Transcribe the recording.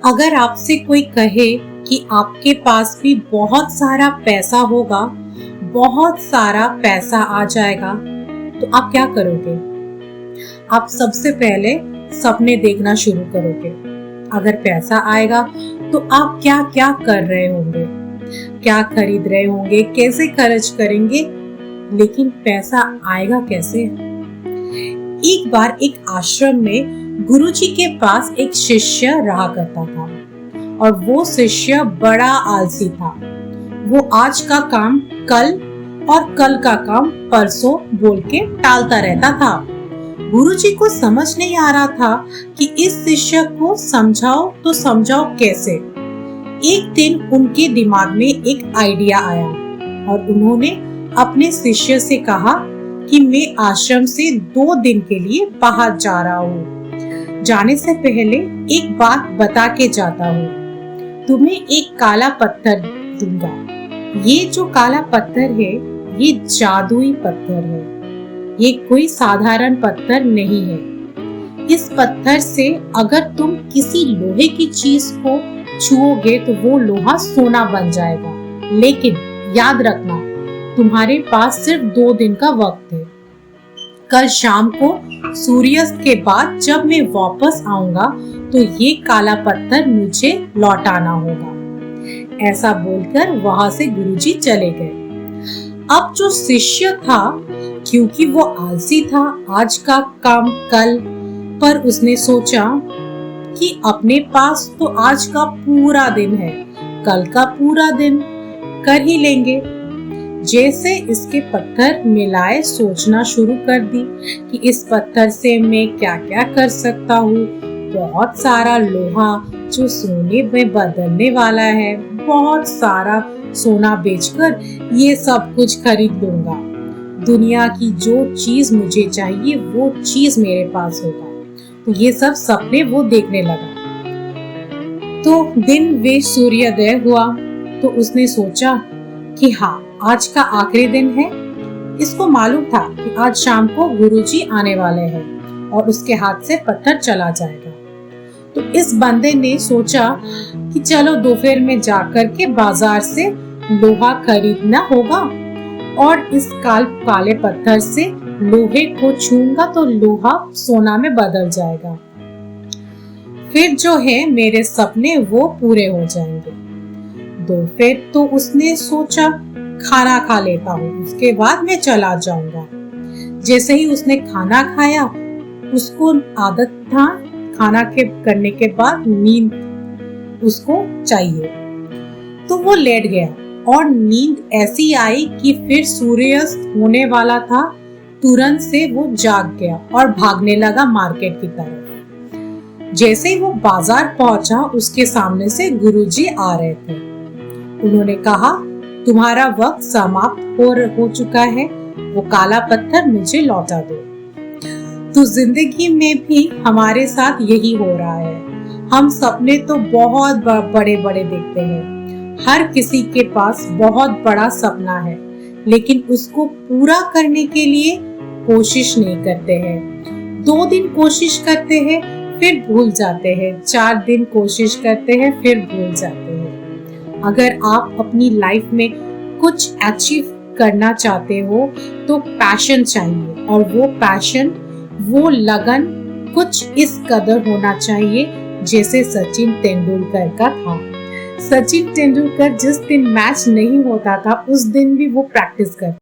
अगर आपसे कोई कहे कि आपके पास भी बहुत सारा पैसा होगा, बहुत सारा पैसा आ जाएगा, तो आप क्या करोगे? आप सबसे पहले सपने देखना शुरू करोगे। अगर पैसा आएगा तो आप क्या क्या कर रहे होंगे, क्या खरीद रहे होंगे, कैसे खर्च करेंगे। लेकिन पैसा आएगा कैसे? एक बार एक आश्रम में गुरुजी के पास एक शिष्य रहा करता था और वो शिष्य बड़ा आलसी था। वो आज का काम कल और कल का काम परसों बोल के टालता रहता था। गुरुजी को समझ नहीं आ रहा था कि इस शिष्य को समझाओ तो समझाओ कैसे। एक दिन उनके दिमाग में एक आइडिया आया और उन्होंने अपने शिष्य से कहा कि मैं आश्रम से 2 दिन के लिए बाहर जा रहा हूँ। जाने से पहले एक बात बता के जाता हूँ। तुम्हें एक काला पत्थर दूंगा। ये जो काला पत्थर है, ये जादुई पत्थर है। ये कोई साधारण पत्थर नहीं है। इस पत्थर से अगर तुम किसी लोहे की चीज को छुओगे तो वो लोहा सोना बन जाएगा। लेकिन याद रखना, तुम्हारे पास सिर्फ 2 दिन का वक्त है। कल शाम को सूर्यास्त के बाद जब मैं वापस आऊंगा तो ये काला पत्थर मुझे लौटाना होगा। ऐसा बोलकर वहां से गुरुजी चले गए। अब जो शिष्य था, क्योंकि वो आलसी था, आज का काम कल, पर उसने सोचा कि अपने पास तो आज का पूरा दिन है, कल का पूरा दिन कर ही लेंगे। जैसे इसके पत्थर मिलाए सोचना शुरू कर दी कि इस पत्थर से मैं क्या क्या कर सकता हूँ। बहुत सारा लोहा जो सोने में बदलने वाला है, बहुत सारा सोना बेचकर ये सब कुछ खरीद लूंगा। दुनिया की जो चीज मुझे चाहिए वो चीज मेरे पास होगा। तो ये सब सपने वो देखने लगा। तो दिन वे सूर्योदय हुआ तो उसने सोचा कि हाँ, आज का आखिरी दिन है। इसको मालूम था कि आज शाम को गुरुजी आने वाले हैं और उसके हाथ से पत्थर चला जाएगा। तो इस बंदे ने सोचा कि चलो दोपहर में जाकर के बाजार से लोहा खरीदना होगा और इस काले पत्थर से लोहे को छूऊंगा तो लोहा सोना में बदल जाएगा। फिर जो है मेरे सपने वो पूरे हो जाएंगे। दोपहर तो उसने सोचा खाना खा लेता हूँ, उसके बाद मैं चला जाऊंगा। जैसे ही उसने खाना खाया, उसको आदत था खाना करने के बाद नींद उसको चाहिए, तो वो लेट गया और नींद ऐसी आई कि फिर सूर्यास्त होने वाला था। तुरंत से वो जाग गया और भागने लगा मार्केट की तरफ। जैसे ही वो बाजार पहुंचा, उसके सामने से गुरुजी आ रहे थे। उन्होंने कहा, तुम्हारा वक्त समाप्त हो चुका है, वो काला पत्थर मुझे लौटा दो। तो जिंदगी में भी हमारे साथ यही हो रहा है। हम सपने तो बहुत बड़े बड़े देखते हैं। हर किसी के पास बहुत बड़ा सपना है, लेकिन उसको पूरा करने के लिए कोशिश नहीं करते हैं। 2 दिन कोशिश करते हैं, फिर भूल जाते हैं। 4 दिन कोशिश करते हैं, फिर भूल जाते हैं। अगर आप अपनी लाइफ में कुछ अचीव करना चाहते हो तो पैशन चाहिए, और वो पैशन, वो लगन कुछ इस कदर होना चाहिए जैसे सचिन तेंदुलकर का था। सचिन तेंदुलकर जिस दिन मैच नहीं होता था, उस दिन भी वो प्रैक्टिस करता